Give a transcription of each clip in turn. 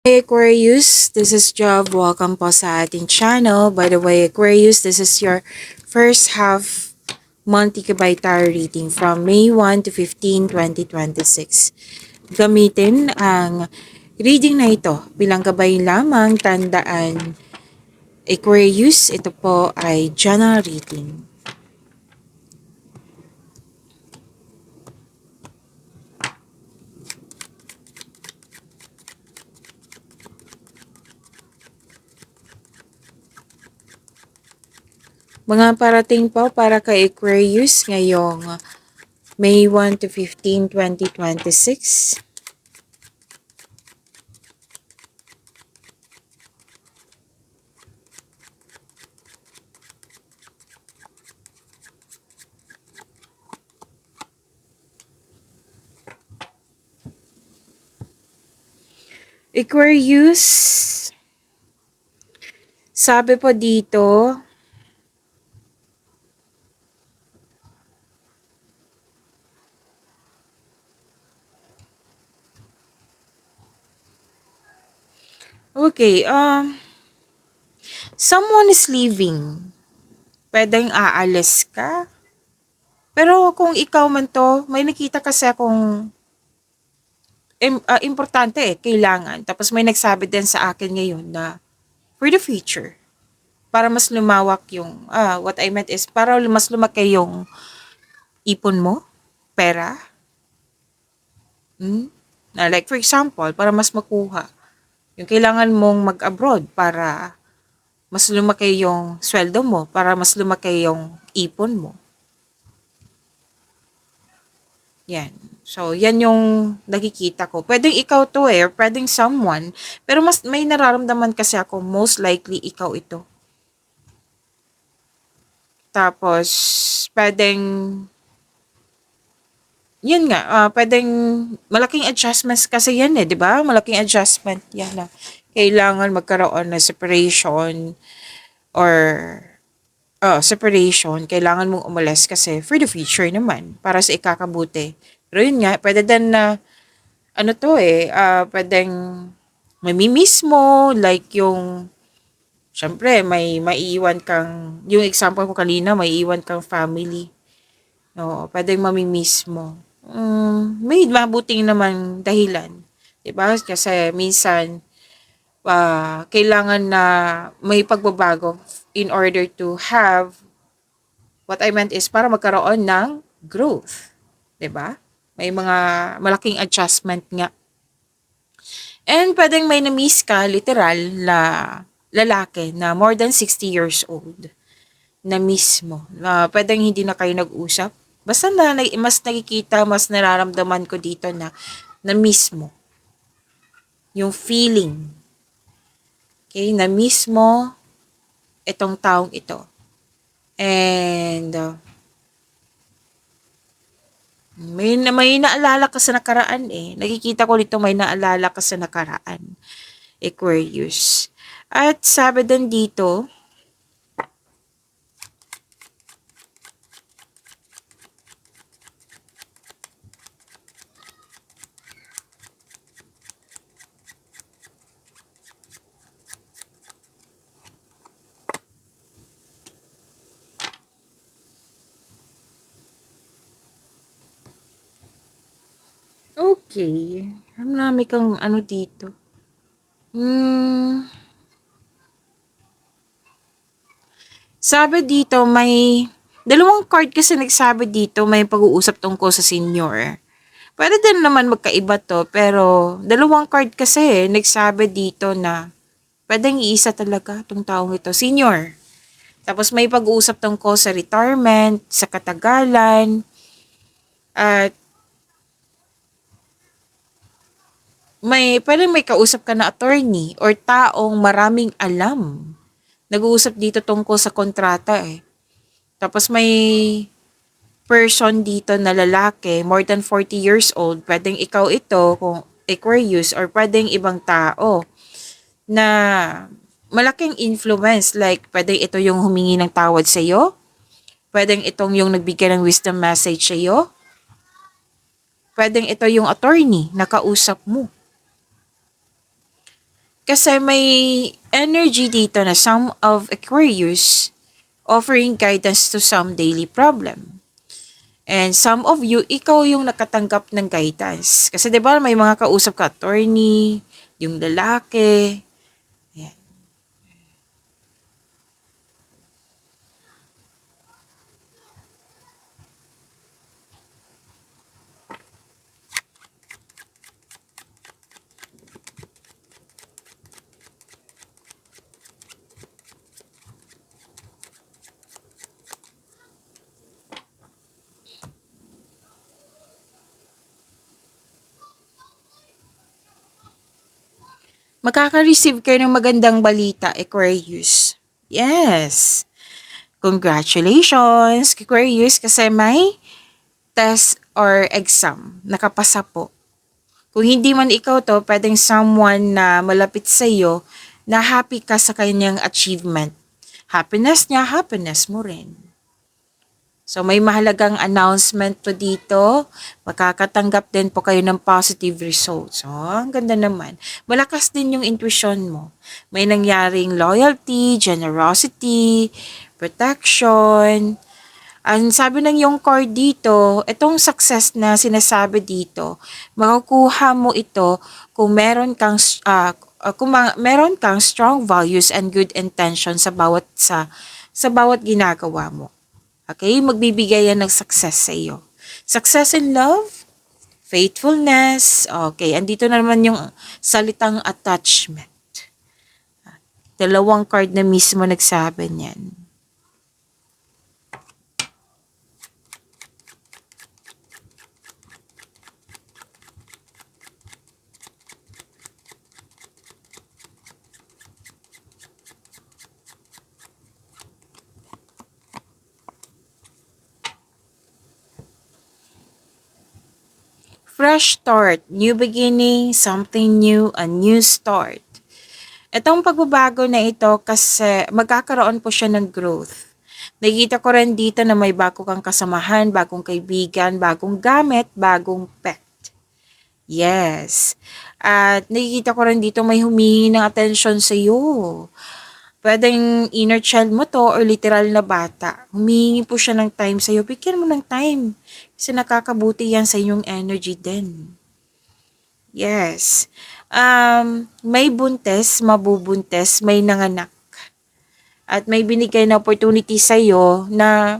Hey Aquarius, this is Job. Welcome po sa ating channel. By the way, Aquarius, this is your first half monthly Kabay Tarot reading from May 1 to 15, 2026. Gamitin ang reading na ito bilang gabay lamang. Tandaan, Aquarius, ito po ay general reading. Mga parating po para kay Aquarius ngayong May 1 to 15, 2026. Aquarius, sabi po dito, okay, someone is leaving. Pwedeng aalis ka. Pero kung ikaw man to, may nakita kasi akong importante kailangan. Tapos may nagsabi din sa akin ngayon na for the future, para mas lumawak yung, what I meant is, para mas lumaki yung ipon mo, pera. Like for example, para mas makuha, yung kailangan mong mag-abroad para mas lumaki yung sweldo mo, para mas lumaki yung ipon mo. Yan. So, yan yung nakikita ko. Pwedeng ikaw to pwedeng someone. Pero mas may nararamdaman kasi ako, most likely ikaw ito. Tapos, pwedeng, yun nga, pwedeng malaking adjustments kasi yan di ba? Malaking adjustment yan na kailangan magkaroon ng separation or separation, kailangan mong umalis kasi for the future naman, para sa ikakabuti. Pero yun nga, pwede din na, pwedeng mamimiss mo, like yung, syempre, may maiiwan kang, yung example ko kanina, may iiwan kang family. No, pwedeng mamimiss mo. May mabuting naman dahilan. Diba? Kasi minsan, kailangan na may pagbabago in order to have, what I meant is para magkaroon ng growth. 'Di ba? May mga malaking adjustment nga. And pwedeng may na-miss ka, literal, na lalaki na more than 60 years old. Na-miss mo. Pwedeng hindi na kayo nag-usap. Basta na mas nakikita, mas nararamdaman ko dito na na-miss mo. Yung feeling. Okay? Na-miss mo itong taong ito. And may naalala ka sa nakaraan Nakikita ko dito may naalala ka sa nakaraan, Aquarius. At sabi din dito, okay, marami kang dito. Sabi dito may dalawang card kasi nagsabi dito may pag-uusap tungkol sa senior. Pwede din naman magkaiba to, pero dalawang card kasi nagsabi dito na pwedeng iisa talaga tong taong ito, senior. Tapos may pag-uusap tungkol sa retirement, sa katagalan, at pwedeng may kausap ka na attorney or taong maraming alam. Nag-uusap dito tungkol sa kontrata Tapos may person dito na lalaki, more than 40 years old, pwedeng ikaw ito kung Aquarius or pwedeng ibang tao na malaking influence, like pwedeng ito yung humingi ng tawad sa iyo, pwedeng itong yung nagbigay ng wisdom message sa iyo, pwedeng ito yung attorney na kausap mo. Kasi may energy dito na some of Aquarius offering guidance to some daily problem. And some of you, ikaw yung nakatanggap ng guidance. Kasi 'di ba may mga kausap ka, attorney, yung lalaki. Ayan. Makaka-receive kayo ng magandang balita, Aquarius. Yes. Congratulations, Aquarius, kasi may test or exam. Nakapasa po. Kung hindi man ikaw to, pwedeng someone na malapit sa iyo na happy ka sa kanyang achievement. Happiness niya, happiness mo rin. So may mahalagang announcement po dito. Makakatanggap din po kayo ng positive results. Oh, ang ganda naman. Malakas din yung intuition mo. May nangyaring loyalty, generosity, protection. Ang sabi ng yung card dito, itong success na sinasabi dito, makukuha mo ito kung meron kang meron kang strong values and good intention sa bawat ginagawa mo. Okay? Magbibigay yan ng success sa iyo. Success in love, faithfulness. Okay, andito na naman yung salitang attachment. Dalawang card na mismo nagsabi niyan. Fresh start, new beginning, something new, a new start. Itong pagbabago na ito kasi magkakaroon po siya ng growth. Nakikita ko rin dito na may bago kang kasamahan, bagong kaibigan, bagong gamit, bagong pet. Yes. At nakikita ko rin dito may humihingi ng attention sa iyo. Pwedeng inner child mo to or literal na bata. Humihingi po siya ng time sa iyo. Bigyan mo ng time. Kasi nakakabuti yan sa inyong energy din. Yes. May buntes, mabubuntes, may nanganak. At may binigay na opportunity sa iyo na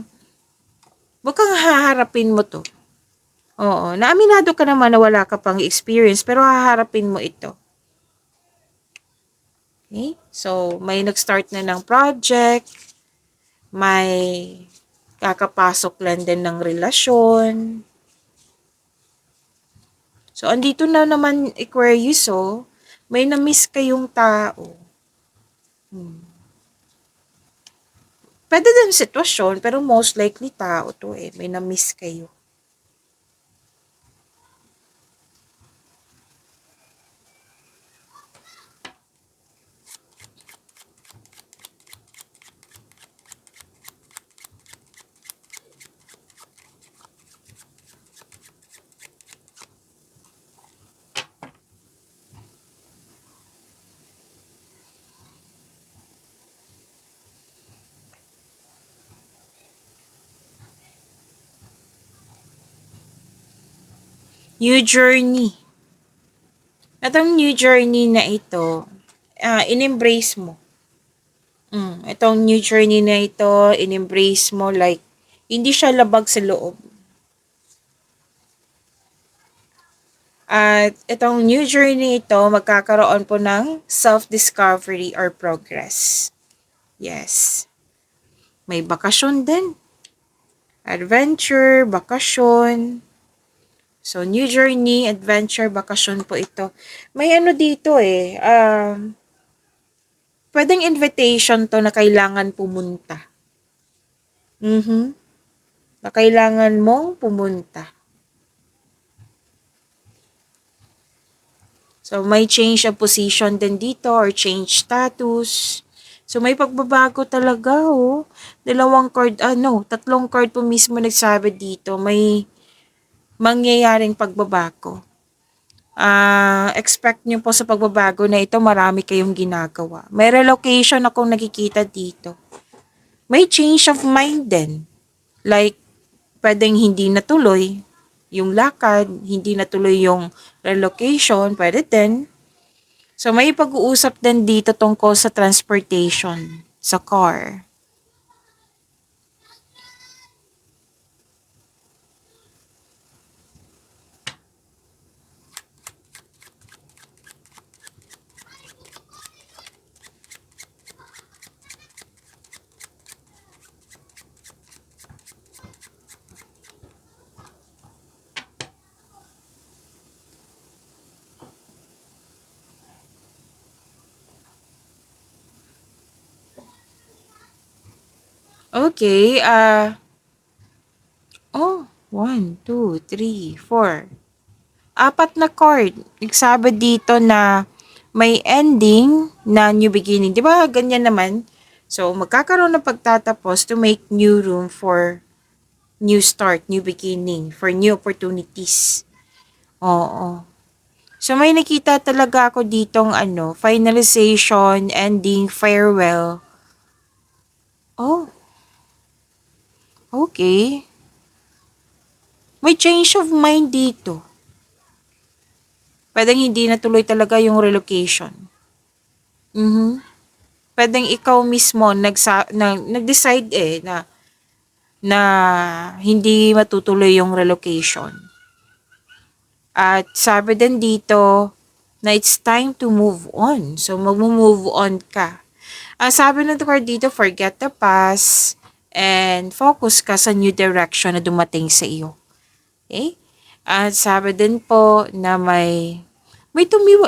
wag kang haharapin mo to. Oo, naaminado ka naman na wala ka pang experience pero haharapin mo ito. Okay? So, may nag-start na ng project, may kakapasok lang din ng relasyon. So, andito na naman Aquarius, oh, may na-miss kayong tao. Pwede din sitwasyon, pero most likely tao to eh. May na-miss kayo. New journey. Itong new journey na ito, in-embrace mo. Itong new journey na ito, in-embrace mo like, hindi siya labag sa loob. At itong new journey ito, magkakaroon po ng self-discovery or progress. Yes. May bakasyon din. Adventure, bakasyon. So, new journey, adventure, bakasyon po ito. May ano dito eh, pwedeng invitation to na kailangan pumunta. Na kailangan mong pumunta. So, may change of position din dito or change status. So, may pagbabago talaga, oh. Tatlong card po mismo nagsabi dito. May mangyayaring pagbabago. Expect nyo po sa pagbabago na ito, marami kayong ginagawa. May relocation akong nakikita dito. May change of mind din. Like, pwedeng hindi natuloy yung lakad, hindi natuloy yung relocation, pwede din. So, may pag-uusap din dito tungkol sa transportation, sa car. Okay, oh, 1, 2, 3, 4. Apat na chord. Nagsabi dito na may ending na new beginning. Di ba ganyan naman? So, magkakaroon ng pagtatapos to make new room for new start, new beginning, for new opportunities. Oo. So, may nakita talaga ako ditong finalization, ending, farewell. Oh, okay. May change of mind dito. Pwedeng hindi natuloy talaga yung relocation. Pwedeng ikaw mismo nag-decide na hindi matutuloy yung relocation. At sabi din dito na it's time to move on. So, mag-move on ka. Sabi ng card dito, forget the past and focus ka sa new direction na dumating sa iyo. Okay? At sabi din po na may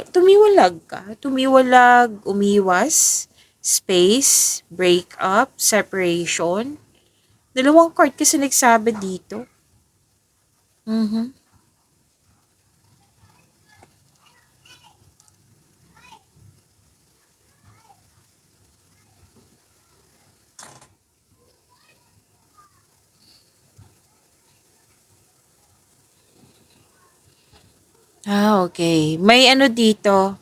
tumiwalag ka. Tumiwalag, umiwas, space, break up, separation. Dalawang card kasi nagsabi dito. Okay. May dito.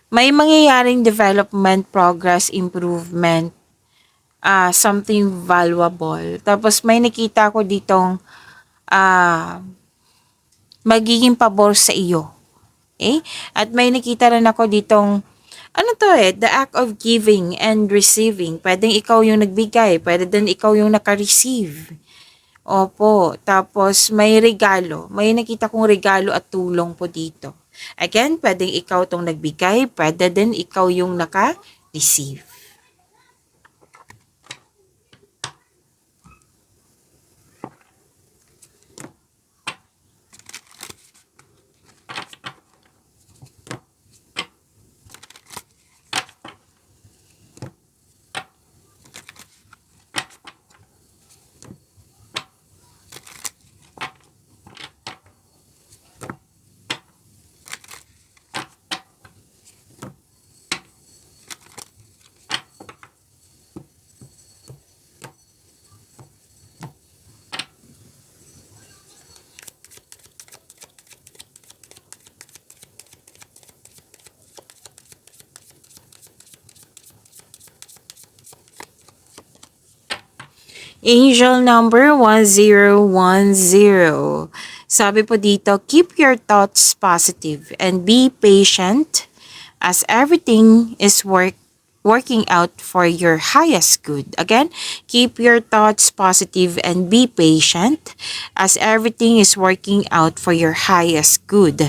May mangyayaring development, progress, improvement, something valuable. Tapos may nakita ko ditong magiging pabor sa iyo. Okay? At may nakita rin ako ditong the act of giving and receiving. Pwedeng ikaw yung nagbigay, pwede din ikaw yung naka-receive. Opo, tapos may regalo. May nakita kong regalo at tulong po dito. Again, pwedeng ikaw tong nagbigay, pwede din ikaw yung naka-receive. Angel number 1010. Sabi po dito, keep your thoughts positive and be patient as everything is working out for your highest good. Again, keep your thoughts positive and be patient as everything is working out for your highest good.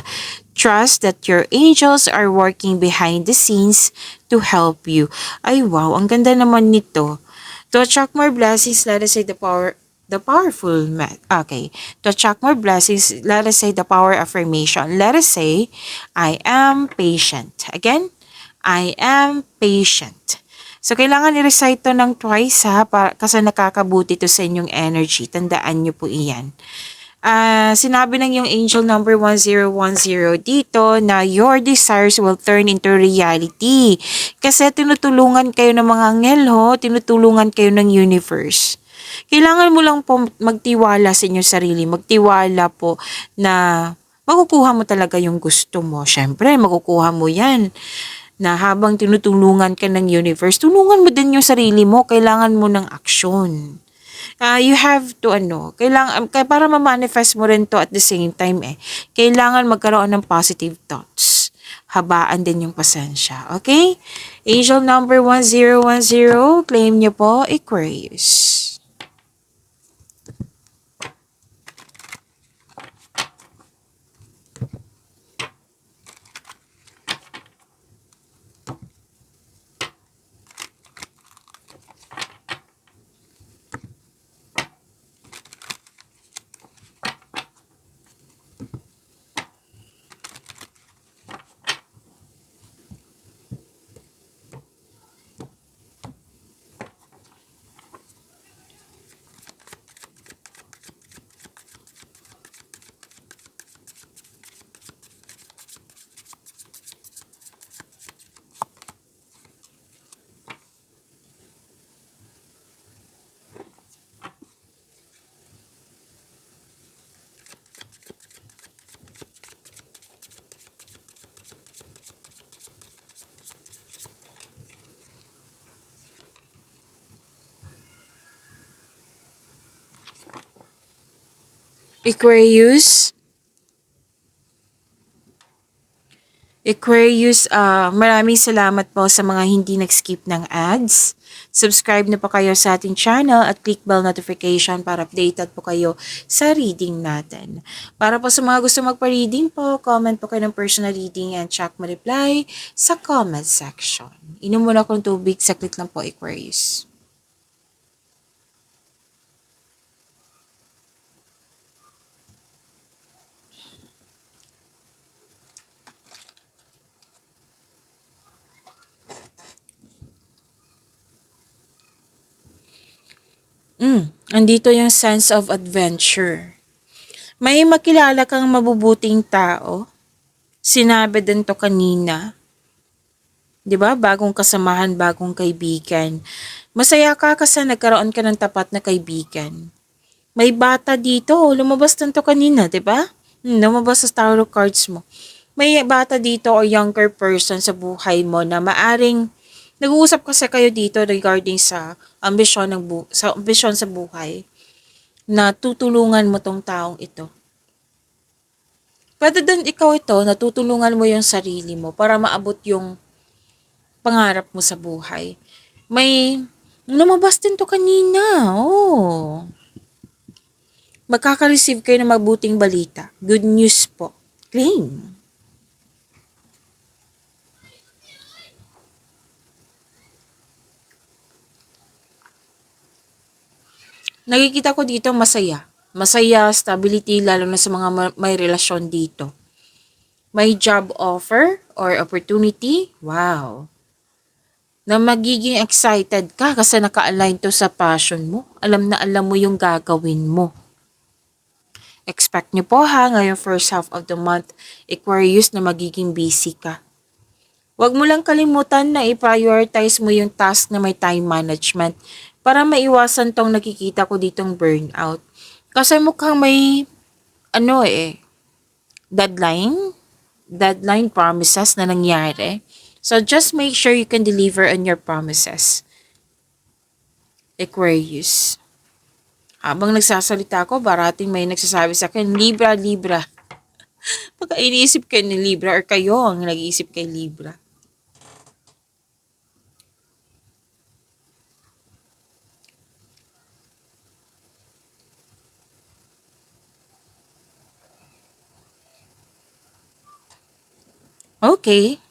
Trust that your angels are working behind the scenes to help you. Ay wow, ang ganda naman nito. To attract more blessings, let us say okay. To attract more blessings, let us say the power affirmation. Let us say, I am patient. Again, I am patient. So, kailangan i-recite to ng twice kasi nakakabuti to sa inyong energy. Tandaan nyo po iyan. Sinabi ng yung angel number 1010 dito na your desires will turn into reality. Kasi tinutulungan kayo ng mga anghel tinutulungan kayo ng universe. Kailangan mo lang po magtiwala sa inyong sarili. Magtiwala po na makukuha mo talaga yung gusto mo. Syempre, makukuha mo yan na habang tinutulungan ka ng universe, tulungan mo din yung sarili mo. Kailangan mo ng aksyon. You have to kailangan, para ma-manifest mo rin to at the same time kailangan magkaroon ng positive thoughts. Habaan din yung pasensya. Okay? Angel number 1010, claim niyo po, Aquarius. Aquarius, maraming salamat po sa mga hindi nag-skip ng ads. Subscribe na po kayo sa ating channel at click bell notification para updated po kayo sa reading natin. Para po sa mga gusto magpa-reading po, comment po kayo ng personal reading and check mo reply sa comment section. Inom muna akong tubig, saklit lang po, Aquarius. Andito yung sense of adventure. May makilala kang mabubuting tao. Sinabi din to kanina. 'Di ba? Bagong kasamahan, bagong kaibigan. Masaya ka kasi nagkaroon ka ng tapat na kaibigan. May bata dito, lumabas din to kanina, 'di ba? Lumabas sa tarot cards mo. May bata dito o younger person sa buhay mo na maaring nag-uusap kasi kayo dito regarding sa ambisyon sa ambisyon sa buhay na tutulungan mo tong taong ito. Pwede din ikaw ito, natutulungan mo yung sarili mo para maabot yung pangarap mo sa buhay. May lumabas din to kanina. Oh. Magkaka-receive kayo ng mabuting balita. Good news po. Claim. Nakikita ko dito masaya. Masaya, stability, lalo na sa mga may relasyon dito. May job offer or opportunity. Wow. Na magiging excited ka kasi naka-align to sa passion mo. Alam na alam mo yung gagawin mo. Expect nyo po ngayong first half of the month, Aquarius, na magiging busy ka. Huwag mo lang kalimutan na i-prioritize mo yung task na may time management para maiwasan tong nakikita ko ditong burnout. Kasi mukhang may, deadline promises na nangyari. So just make sure you can deliver on your promises, Aquarius. Habang nagsasalita ko, barating may nagsasabi sa akin, Libra, Libra. Pagka iniisip kayo ni Libra or kayo ang nag-iisip kay Libra. Okay.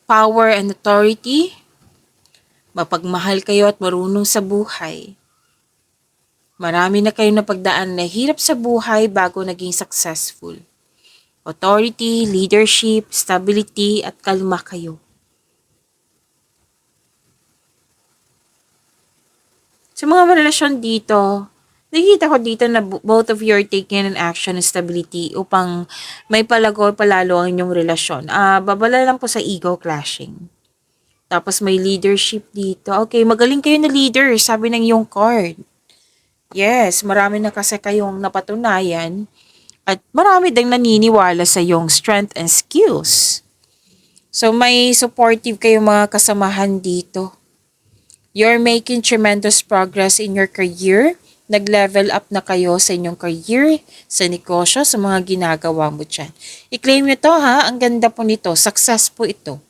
Power and authority. Mapagmahal kayo at marunong sa buhay. Marami na kayong napagdaan na hirap sa buhay bago naging successful. Authority, leadership, stability, at kalma kayo. Sa mga relasyon dito, nakikita ko dito na both of you are taking an action and stability upang may palalo ang inyong relasyon. Babala lang po sa ego clashing. Tapos may leadership dito. Okay, magaling kayo na leader, sabi ng iyong card. Yes, marami na kasi kayong napatunayan at marami ding naniniwala sa iyong strength and skills. So may supportive kayong mga kasamahan dito. You're making tremendous progress in your career. Nag-level up na kayo sa inyong career, sa negosyo, sa mga ginagawa mo dyan. I-claim nyo to ha, ang ganda po nito, success po ito.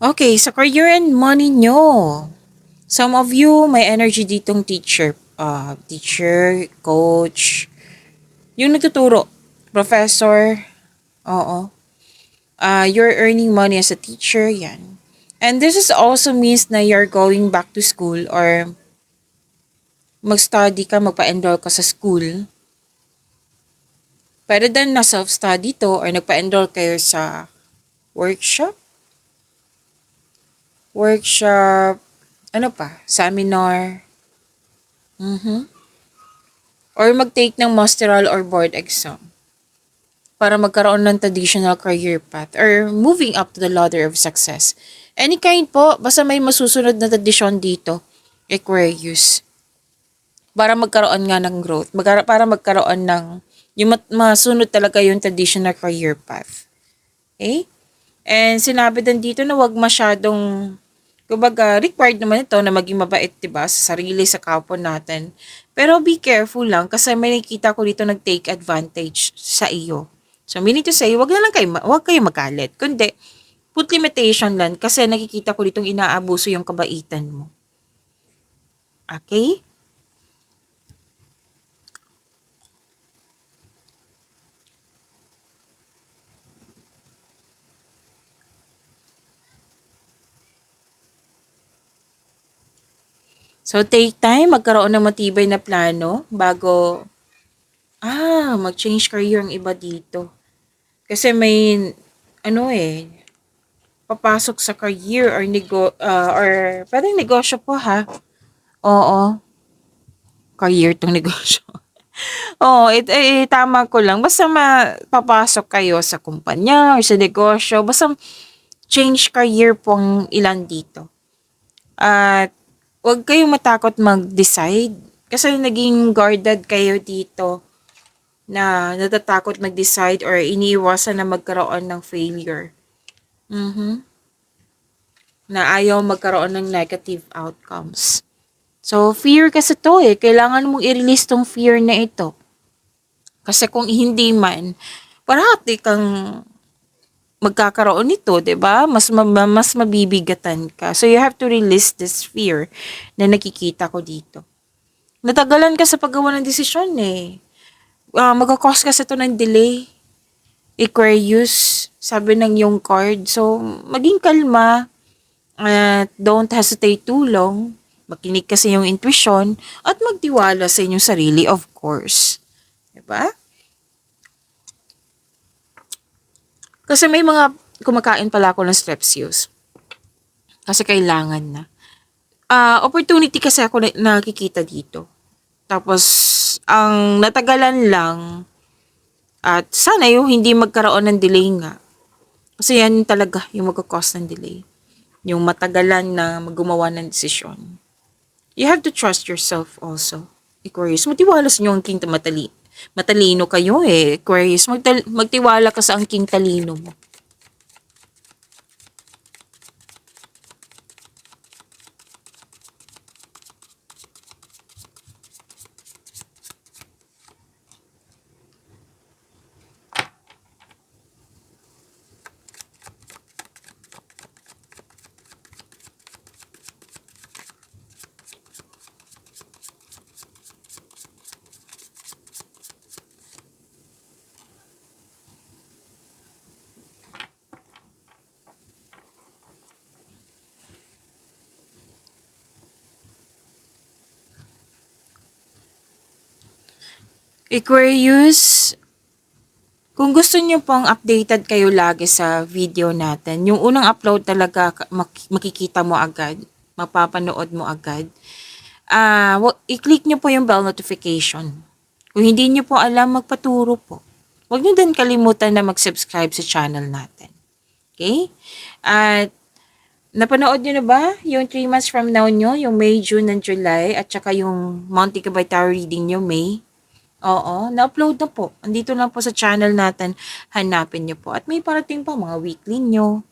Okay, sa career and money nyo. Some of you, may energy ditong teacher. Teacher, coach, yung nagtuturo, professor, oo. You're earning money as a teacher, yan. And this is also means na you're going back to school or mag-study ka, magpa-enroll ka sa school. Pwede din na self-study to or nagpa-enroll kayo sa workshop, ano pa, seminar, or mag-take ng masteral or board exam para magkaroon ng traditional career path or moving up to the ladder of success. Any kind po, basta may masusunod na tradisyon dito, Aquarius. Para magkaroon nga ng growth, para magkaroon ng, yung masunod talaga yung traditional career path. Okay? And sinabi din dito na wag masyadong, kumbaga, required naman ito na maging mabait, diba, sa sarili, sa kapwa natin. Pero be careful lang kasi may nakikita ko dito nag-take advantage sa iyo. So, meaning to say, wag kayo magalit. Kundi, put limitation lang kasi nakikita ko ditong inaabuso yung kabaitan mo. Okay? So, take time, magkaroon ng matibay na plano bago, mag-change career ang iba dito. Kasi may, ano papasok sa career or pwedeng negosyo po ha. Oo, career tong negosyo. Oo, tama ko lang. Basta papasok kayo sa kumpanya or sa negosyo. Basta change career pong ilan dito. At huwag kayong matakot mag-decide. Kasi naging guarded kayo dito na natatakot mag-decide or iniiwasan na magkaroon ng failure. Na ayaw magkaroon ng negative outcomes. So, fear kasi to Kailangan mong i-release tong fear na ito. Kasi kung hindi man, parati kang magkakaroon nito, 'di ba? Mas mabibigatan ka. So you have to release this fear na nakikita ko dito. Natagalan ka sa paggawa ng desisyon magkakos kasi ito ng delay. Aquarius, sabi ng yung card. So, maging kalma at don't hesitate too long. Makinig kasi yung intuition at magtiwala sa inyong sarili, of course. 'Di ba? Kasi may mga kumakain pala ako ng strepsils. Kasi kailangan na. Opportunity kasi ako nakikita dito. Tapos, ang natagalan lang, at sana yung hindi magkaroon ng delay nga. Kasi yan talaga yung magkakos ng delay. Yung matagalan na gumawa ng desisyon. You have to trust yourself also. Aquarius, magtiwala sa inyo ang king matalino kayo Aquarius, magtiwala ka sa ang king talino mo. Aquarius, kung gusto niyo pong updated kayo lagi sa video natin, yung unang upload talaga makikita mo agad, mapapanood mo agad. I-click niyo po yung bell notification. Kung hindi niyo po alam, magpaturo po. Huwag niyo din kalimutan na mag-subscribe sa channel natin. Okay? At napanood niyo na ba yung 3 months from now niyo, yung May, June, and July, at saka yung Monte Cabay Tarot reading niyo, May? Oo, na-upload na po. Andito lang po sa channel natin. Hanapin niyo po. At may parating pa mga weekly niyo.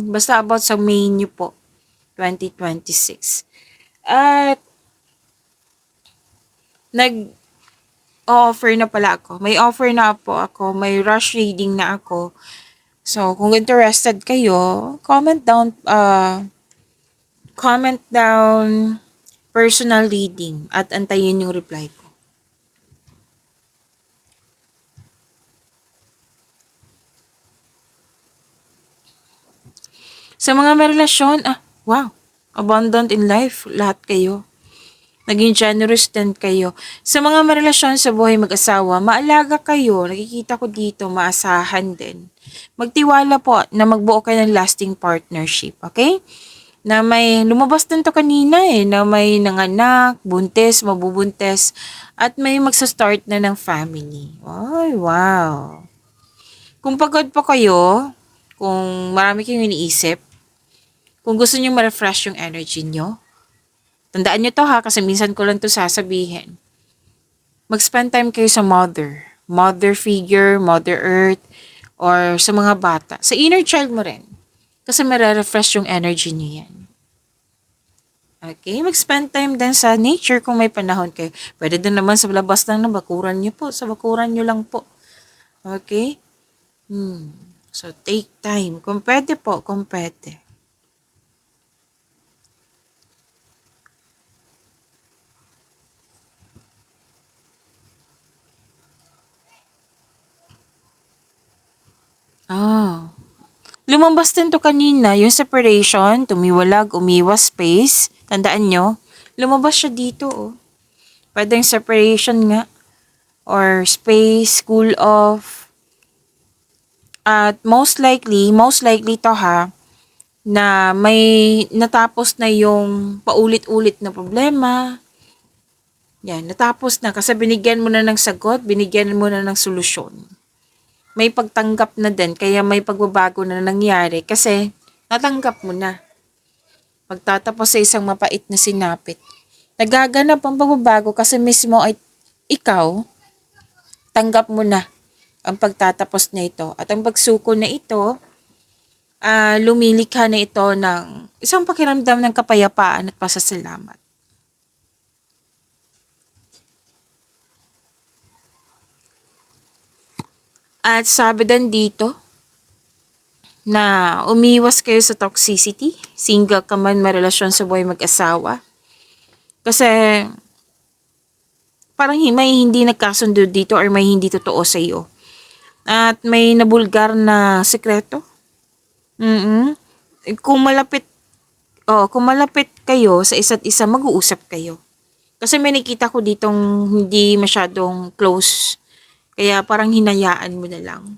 Basta about sa May niyo po. 2026. At nag-offer na pala ako. May offer na po ako. May rush reading na ako. So, kung interested kayo, comment down personal reading at antayin yung reply ko. Sa mga may relasyon, wow, abundant in life, lahat kayo. Naging generous din kayo. Sa mga may relasyon sa buhay mag-asawa, maalaga kayo, nakikita ko dito, maasahan din. Magtiwala po na magbuo kayo ng lasting partnership, okay? Na may, lumabas din to kanina na may nanganak, buntis, mabubuntis, at may magsa-start na ng family. Ay, wow. Kung pagod pa kayo, kung marami kayong iniisip, kung gusto niyo ma-refresh yung energy niyo, tandaan niyo to ha, kasi minsan ko lang to sasabihin. Mag-spend time kayo sa mother figure, mother earth, or sa mga bata. Sa inner child mo rin. Kasi ma-refresh yung energy niyo yan. Okay, mag-spend time din sa nature kung may panahon kayo. Pwede din naman sa labas lang ng bakuran niyo po. Sa bakuran niyo lang po. Okay? So, take time. Kung pwede po, kung pwede. Lumabas din to kanina, yung separation, tumiwalag, umiwas, space. Tandaan nyo, lumabas siya dito, oh. Pwedeng separation nga, or space, cool off. At most likely to ha, na may natapos na yung paulit-ulit na problema. Yan, natapos na kasi binigyan mo na ng sagot, binigyan mo na ng solusyon. May pagtanggap na din, kaya may pagbabago na nangyari kasi natanggap mo na. Pagtatapos sa isang mapait na sinapit. Nagaganap ang pagbabago kasi mismo ay ikaw, tanggap mo na ang pagtatapos na ito. At ang pagsuko na ito, lumilikha na ito ng isang pakiramdam ng kapayapaan at pasasalamat. At sabi din dito, na umiwas kayo sa toxicity, single ka man, may relasyon sa buhay mag-asawa. Kasi, parang may hindi nagkasundo dito or may hindi totoo sa iyo. At may nabulgar na sekreto. Kung malapit kayo sa isa't isa, mag-uusap kayo. Kasi may nakita ko ditong hindi masyadong close. Kaya parang hinayaan mo na lang.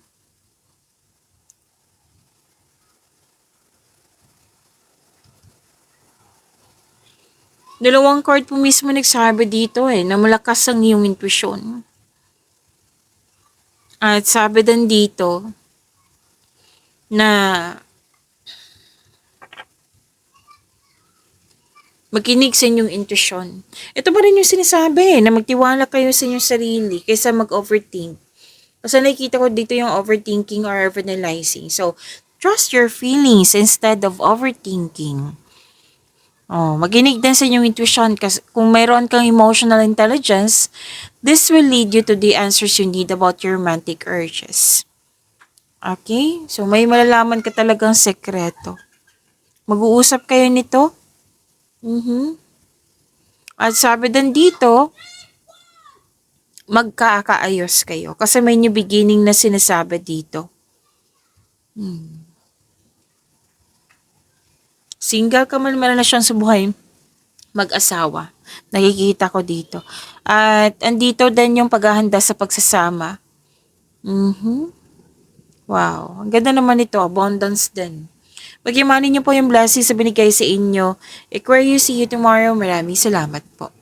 Dalawang card po mismo nagsabi dito na malakas ang iyong intuition. At sabi din dito na makinig sa inyong intuition. Ito pa rin yung sinasabi na magtiwala kayo sa inyong sarili kaysa mag-overthink. Kasi nakikita ko dito yung overthinking or overanalyzing. So, trust your feelings instead of overthinking. Makinig din sa inyong intuition kasi kung mayroon kang emotional intelligence, this will lead you to the answers you need about your romantic urges. Okay? So, may malalaman ka talagang sekreto. Mag-uusap kayo nito. At sabi din dito, magkakaayos kayo. Kasi may new beginning na sinasabi dito. Single ka man, may relasyon sa buhay mag-asawa. Nakikita ko dito. At andito din yung paghahanda sa pagsasama. Mhm. Wow, ang ganda naman nito, abundance din. Pag-imanin niyo po yung blessings sa binigay sa inyo. Aquarius, see you tomorrow. Maraming salamat po.